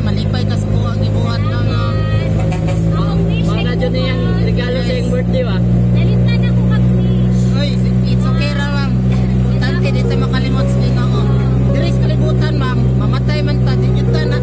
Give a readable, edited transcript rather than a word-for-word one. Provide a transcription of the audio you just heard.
malipay kas po ang ibuhat na na. Para dyan na yung regalo sa yung birthday ba? Nalitan ako kami. Oy, it's okay ra ma'am. Importante di sa makalimot sa Ginoo. Diri sa kalibutan ma'am, mamatay man ta, di jud ta